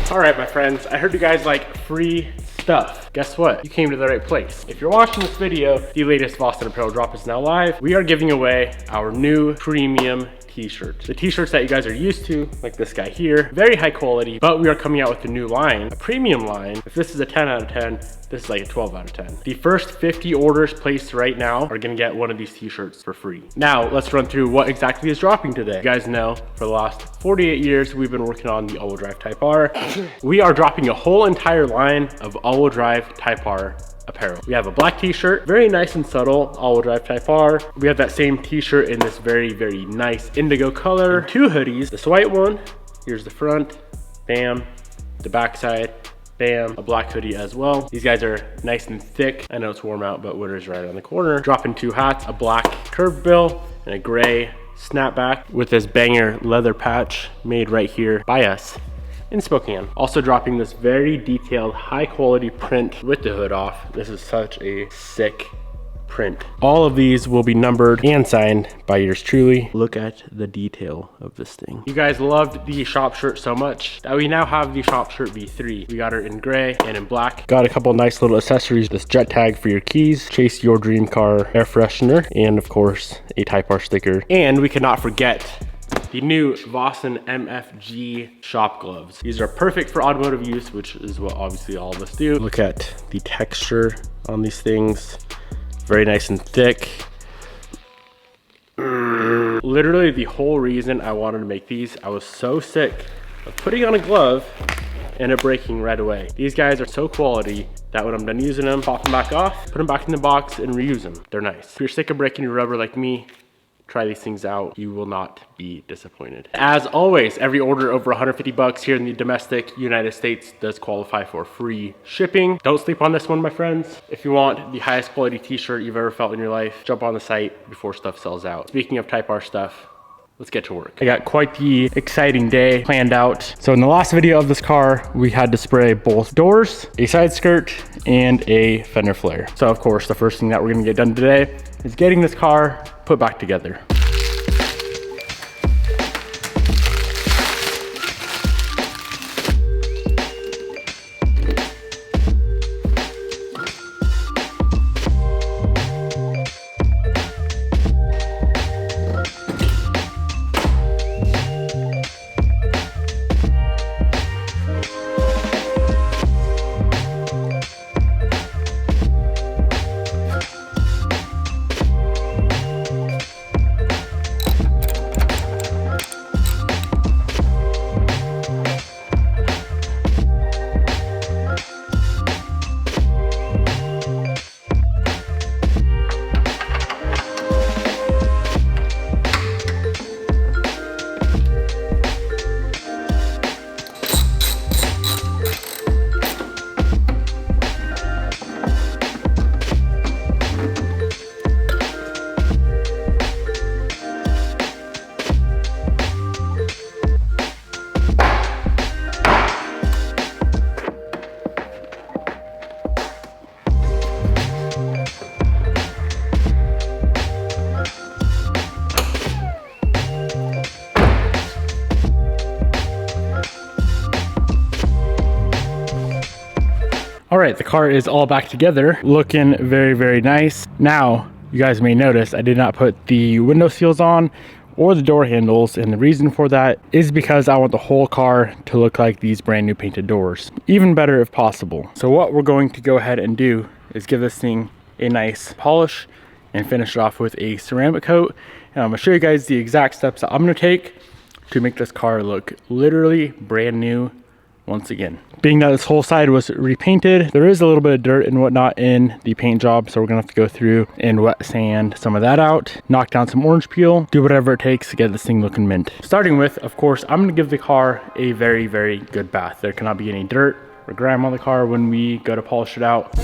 All right, my friends, I heard you guys like free stuff. Guess what? You came to the right place. If you're watching this video, the latest Boston apparel drop is now live. We are giving away our new premium t-shirts. The t-shirts that you guys are used to, like this guy here, very high quality, but we are coming out with a new line, a premium line. If this is a 10 out of 10, this is like a 12 out of 10. The first 50 orders placed right now are gonna get one of these t-shirts for free. Now, let's run through what exactly is dropping today. You guys know, for the last 48 years, we've been working on the all-wheel drive Type R. We are dropping a whole entire line of all-wheel drive Type R apparel. We have a black t-shirt, very nice and subtle, all-wheel drive Type R. We have that same t-shirt in this very, very nice indigo color. And 2 hoodies, this white one, here's the front, bam, the back side, bam, a black hoodie as well. These guys are nice and thick. I know it's warm out, but winter's right around the corner. Dropping 2 hats, a black curved bill and a gray snapback with this banger leather patch made right here by us in Spokane. Also dropping this very detailed, high quality print with the hood off. This is such a sick print. All of these will be numbered and signed by yours truly. Look at the detail of this thing. You guys loved the shop shirt so much that we now have the shop shirt V3. We got her in gray and in black. Got a couple nice little accessories. This jet tag for your keys, chase your dream car air freshener, and of course a Type R sticker. And we cannot forget the new Vossen MFG shop gloves. These are perfect for automotive use, which is what obviously all of us do. Look at the texture on these things. Very nice and thick. Literally the whole reason I wanted to make these, I was so sick of putting on a glove and it breaking right away. These guys are so quality that when I'm done using them, pop them back off, put them back in the box and reuse them. They're nice. If you're sick of breaking your rubber like me, try these things out. You will not be disappointed. As always, every order over 150 bucks here in the domestic United States does qualify for free shipping. Don't sleep on this one, my friends. If you want the highest quality t-shirt you've ever felt in your life, jump on the site before stuff sells out. Speaking of Type R stuff, let's get to work. I got quite the exciting day planned out. So in the last video of this car, we had to spray both doors, a side skirt, and a fender flare. So of course, the first thing that we're gonna get done today is getting this car put back together. All right, the car is all back together, looking very, very nice. Now, you guys may notice I did not put the window seals on or the door handles, and the reason for that is because I want the whole car to look like these brand new painted doors. Even better if possible. So what we're going to go ahead and do is give this thing a nice polish and finish it off with a ceramic coat. And I'm gonna show you guys the exact steps that I'm gonna take to make this car look literally brand new once again. Being that this whole side was repainted, there is a little bit of dirt and whatnot in the paint job, so we're gonna have to go through and wet sand some of that out, knock down some orange peel, do whatever it takes to get this thing looking mint. Starting with, of course, I'm gonna give the car a very, very good bath. There cannot be any dirt or grime on the car when we go to polish it out.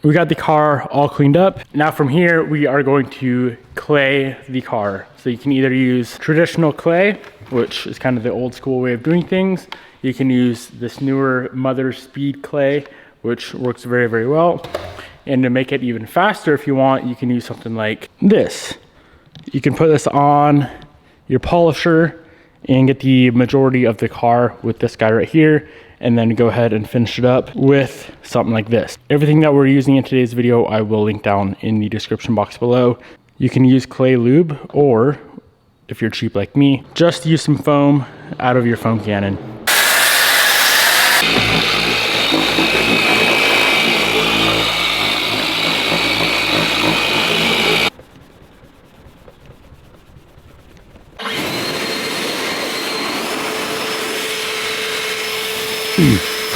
We got the car all cleaned up. Now from here, we are going to clay the car. So you can either use traditional clay which is kind of the old school way of doing things. You can use this newer Mother Speed clay, which works very, very well. And to make it even faster, if you want, you can use something like this. You can put this on your polisher and get the majority of the car with this guy right here, and then go ahead and finish it up with something like this. Everything that we're using in today's video, I will link down in the description box below. You can use clay lube, or if you're cheap like me, just use some foam out of your foam cannon.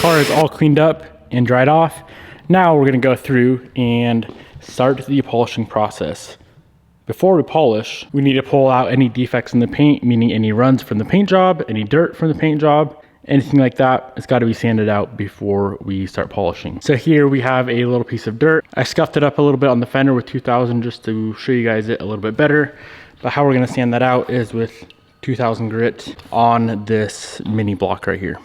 Car is all cleaned up and dried off. Now we're gonna go through and start the polishing process. Before we polish, we need to pull out any defects in the paint, meaning any runs from the paint job, any dirt from the paint job, anything like that. It's got to be sanded out before we start polishing. So here we have a little piece of dirt. I scuffed it up a little bit on the fender with 2000 just to show you guys it a little bit better. But how we're gonna sand that out is with 2000 grit on this mini block right here.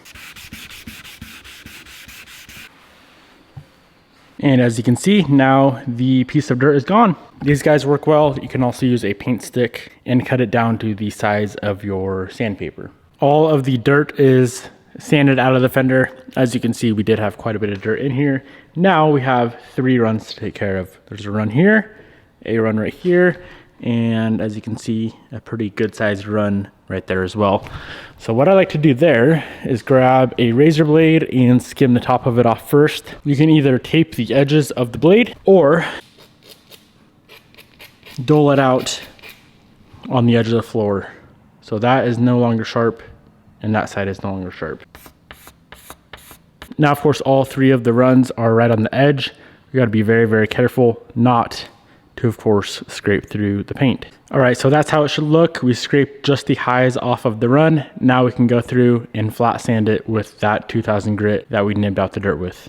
And as you can see, now the piece of dirt is gone. These guys work well. You can also use a paint stick and cut it down to the size of your sandpaper. All of the dirt is sanded out of the fender. As you can see, we did have quite a bit of dirt in here. Now we have 3 runs to take care of. There's a run here, a run right here, and as you can see, a pretty good sized run right there as well. So what I like to do there is grab a razor blade and skim the top of it off first. You can either tape the edges of the blade or dole it out on the edge of the floor. So that is no longer sharp and that side is no longer sharp. Now, of course, all 3 of the runs are right on the edge. You got to be very, very careful not to, of course, scrape through the paint. All right, so that's how it should look. We scraped just the highs off of the run. Now we can go through and flat sand it with that 2000 grit that we nibbed out the dirt with.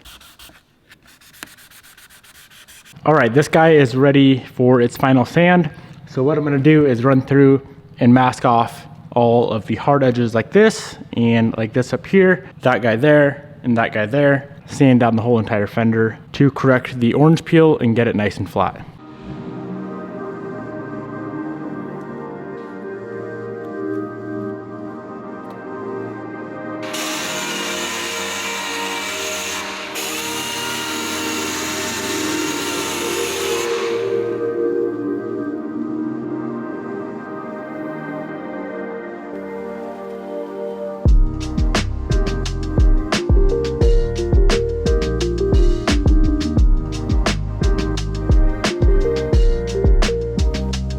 All right, this guy is ready for its final sand. So what I'm gonna do is run through and mask off all of the hard edges like this and like this up here, that guy there and that guy there. Sand down the whole entire fender to correct the orange peel and get it nice and flat.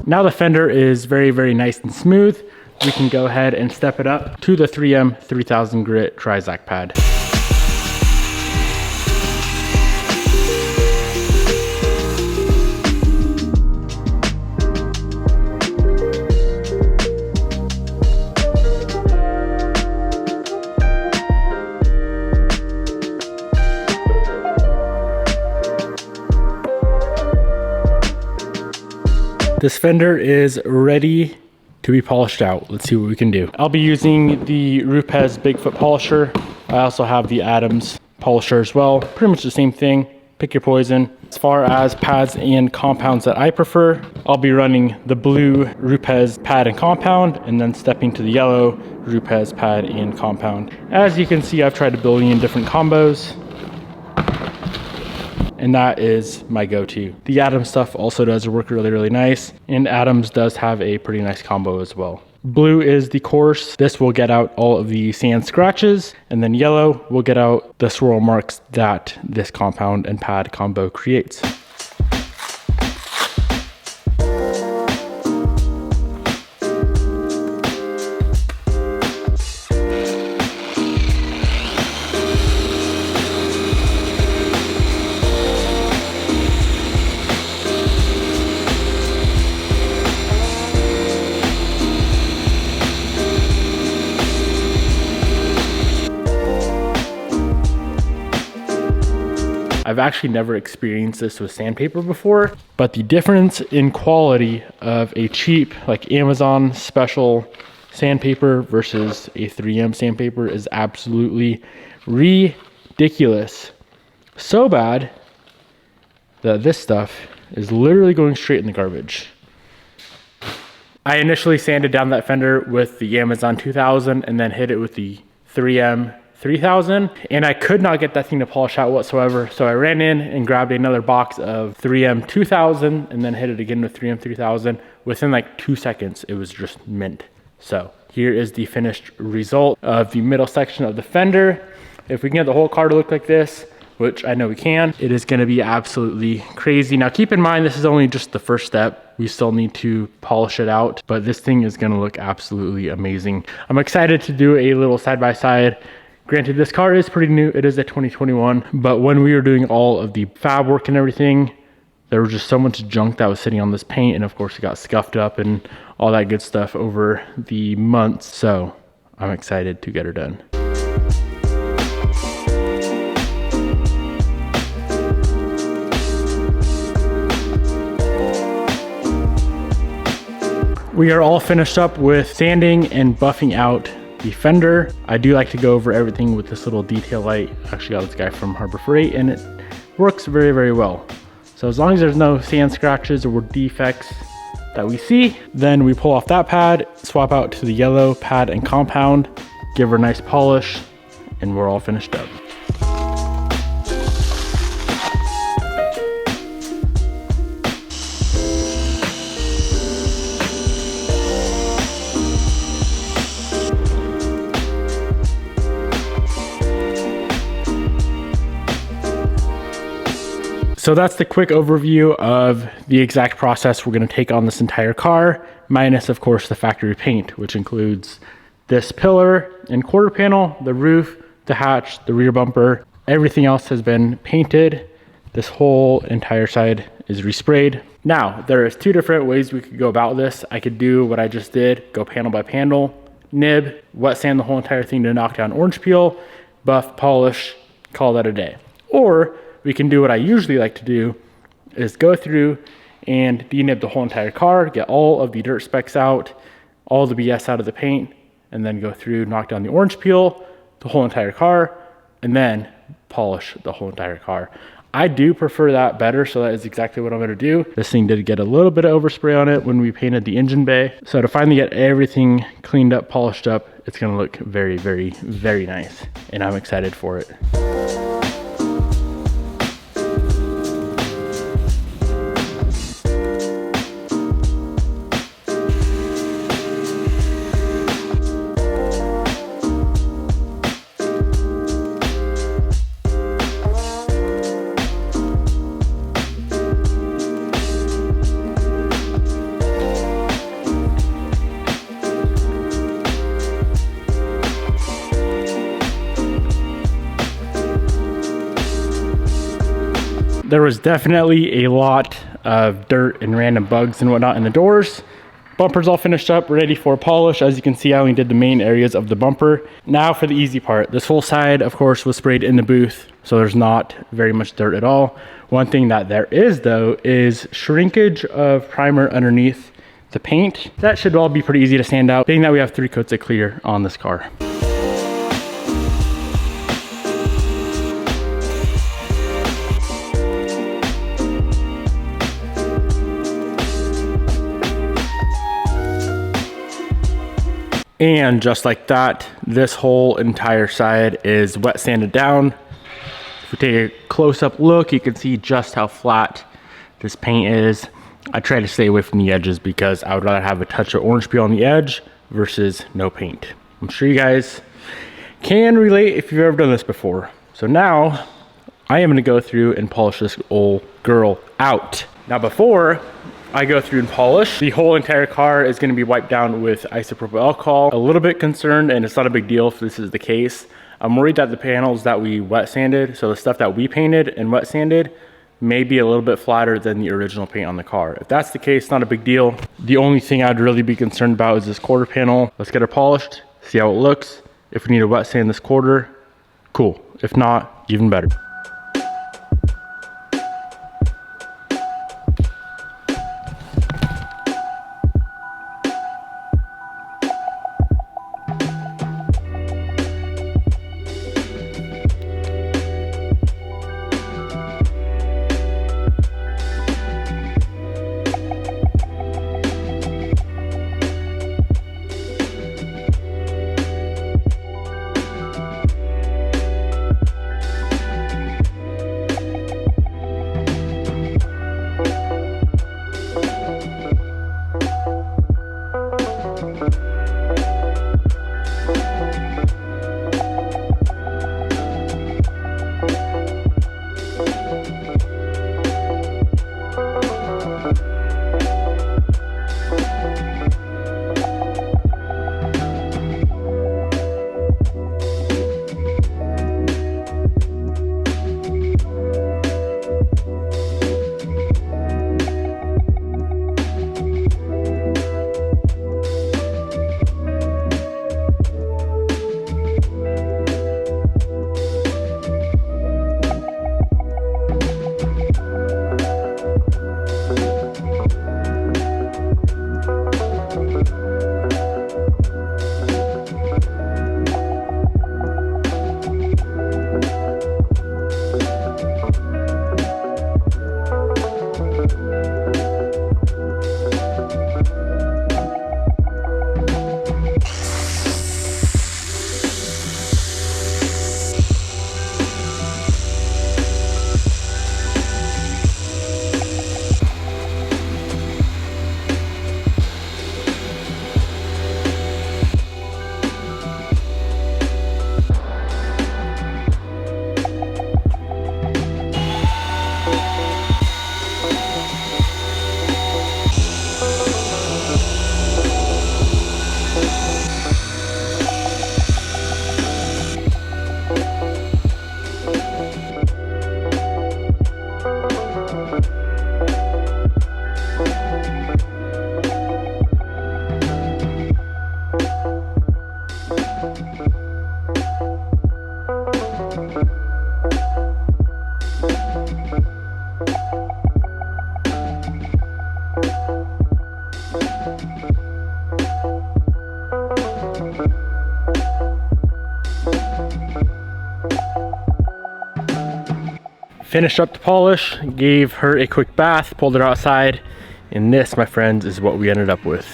Now the fender is very, very nice and smooth. We can go ahead and step it up to the 3M 3000 grit Trizac pad. This fender is ready to be polished out. Let's see what we can do. I'll be using the Rupes Bigfoot polisher. I also have the Adams polisher as well. Pretty much the same thing. Pick your poison. As far as pads and compounds that I prefer, I'll be running the blue Rupes pad and compound, and then stepping to the yellow Rupes pad and compound. As you can see, I've tried a billion different combos, and that is my go-to. The Adams stuff also does work really, really nice, and Adams does have a pretty nice combo as well. Blue is the coarse. This will get out all of the sand scratches, and then yellow will get out the swirl marks that this compound and pad combo creates. I've actually never experienced this with sandpaper before, but the difference in quality of a cheap, like Amazon special sandpaper versus a 3M sandpaper is absolutely ridiculous. So bad that this stuff is literally going straight in the garbage. I initially sanded down that fender with the Amazon 2000 and then hit it with the 3M 3000, and I could not get that thing to polish out whatsoever. So I ran in and grabbed another box of 3M 2000 and then hit it again with 3M 3000. Within like 2 seconds, it was just mint. So here is the finished result of the middle section of the fender. If we can get the whole car to look like this, which I know we can, it is gonna be absolutely crazy. Now keep in mind, this is only just the first step. We still need to polish it out, but this thing is gonna look absolutely amazing. I'm excited to do a little side-by-side. Granted, this car is pretty new. It is a 2021, but when we were doing all of the fab work and everything, there was just so much junk that was sitting on this paint, and of course it got scuffed up and all that good stuff over the months. So I'm excited to get her done. We are all finished up with sanding and buffing out the fender. I do like to go over everything with this little detail light. I actually got this guy from Harbor Freight, and it works very, very well. So as long as there's no sand scratches or defects that we see, then we pull off that pad, swap out to the yellow pad and compound, give her a nice polish, and we're all finished up. So that's the quick overview of the exact process we're gonna take on this entire car, minus of course the factory paint, which includes this pillar and quarter panel, the roof, the hatch, the rear bumper. Everything else has been painted. This whole entire side is resprayed. Now, there is two different ways we could go about this. I could do what I just did, go panel by panel, nib, wet sand the whole entire thing to knock down orange peel, buff, polish, call that a day. Or we can do what I usually like to do, is go through and denib the whole entire car, get all of the dirt specks out, all the BS out of the paint, and then go through, knock down the orange peel, the whole entire car, and then polish the whole entire car. I do prefer that better, so that is exactly what I'm gonna do. This thing did get a little bit of overspray on it when we painted the engine bay. So to finally get everything cleaned up, polished up, it's gonna look very, very, very nice. And I'm excited for it. There was definitely a lot of dirt and random bugs and whatnot in the doors. Bumper's all finished up, ready for polish. As you can see, I only did the main areas of the bumper. Now for the easy part. This whole side, of course, was sprayed in the booth, so there's not very much dirt at all. One thing that there is, though, is shrinkage of primer underneath the paint. That should all be pretty easy to sand out, being that we have 3 coats of clear on this car. And just like that, this whole entire side is wet sanded down. If we take a close-up look, you can see just how flat this paint is. I try to stay away from the edges because I would rather have a touch of orange peel on the edge versus no paint. I'm sure you guys can relate if you've ever done this before. So now I am gonna go through and polish this old girl out. Now before I go through and polish, the whole entire car is going to be wiped down with isopropyl alcohol. A little bit concerned, and it's not a big deal if this is the case. I'm worried that the panels that we wet sanded, so the stuff that we painted and wet sanded, may be a little bit flatter than the original paint on the car. If that's the case, not a big deal. The only thing I'd really be concerned about is this quarter panel. Let's get her polished, see how it looks. If we need to wet sand this quarter, cool. If not, even better. Finished up the polish, gave her a quick bath, pulled her outside, and this, my friends, is what we ended up with.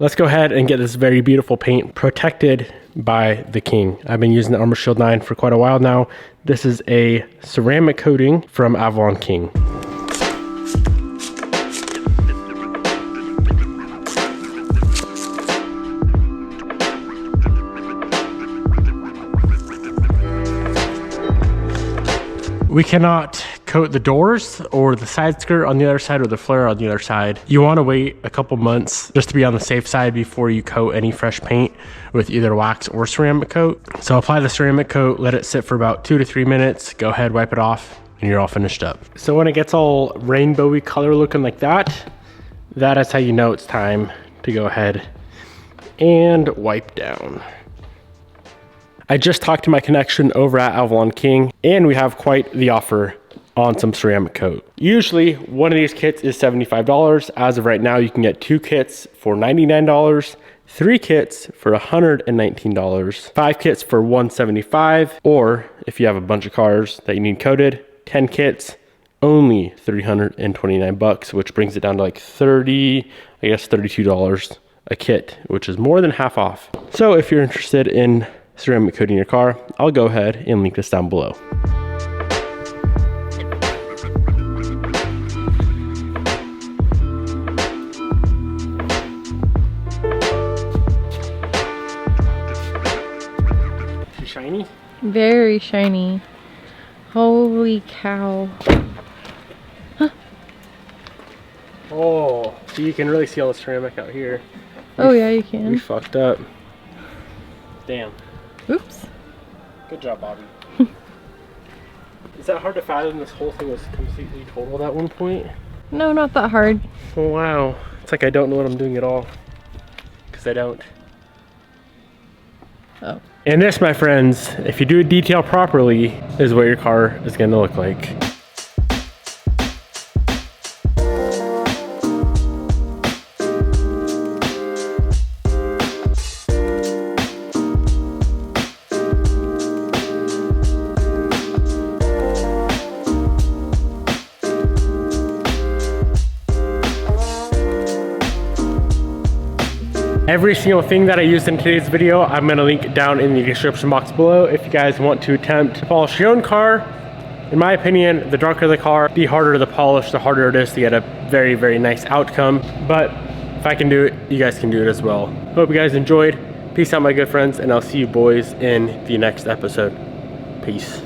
Let's go ahead and get this very beautiful paint protected by the King. I've been using the Armor Shield 9 for quite a while now. This is a ceramic coating from AWD King. We cannot coat the doors or the side skirt on the other side or the flare on the other side. You want to wait a couple months just to be on the safe side before you coat any fresh paint with either wax or ceramic coat. So apply the ceramic coat, let it sit for about 2 to 3 minutes, go ahead, wipe it off, and you're all finished up. So when it gets all rainbowy color looking like that, that is how you know it's time to go ahead and wipe down. I just talked to my connection over at AWD King, and we have quite the offer on some ceramic coat. Usually one of these kits is $75. As of right now, you can get 2 kits for $99, 3 kits for $119, 5 kits for $175, or if you have a bunch of cars that you need coated, 10 kits, only $329, which brings it down to like $32 a kit, which is more than half off. So if you're interested in ceramic coating your car, I'll go ahead and link this down below. Shiny? Very shiny. Holy cow. Huh. Oh, so you can really see all the ceramic out here. Oh yeah, you can. We fucked up. Damn. Oops. Good job, Bobby. Is that hard to fathom? This whole thing was completely totaled at one point? No, not that hard. Oh wow. It's like I don't know what I'm doing at all. Because I don't. Oh. And this, my friends, if you do a detail properly, is what your car is going to look like. Every single thing that I used in today's video, I'm gonna link down in the description box below if you guys want to attempt to polish your own car. In my opinion, the darker the car, the harder the polish, the harder it is to get a very, very nice outcome. But if I can do it, you guys can do it as well. Hope you guys enjoyed. Peace out, my good friends, and I'll see you boys in the next episode. Peace.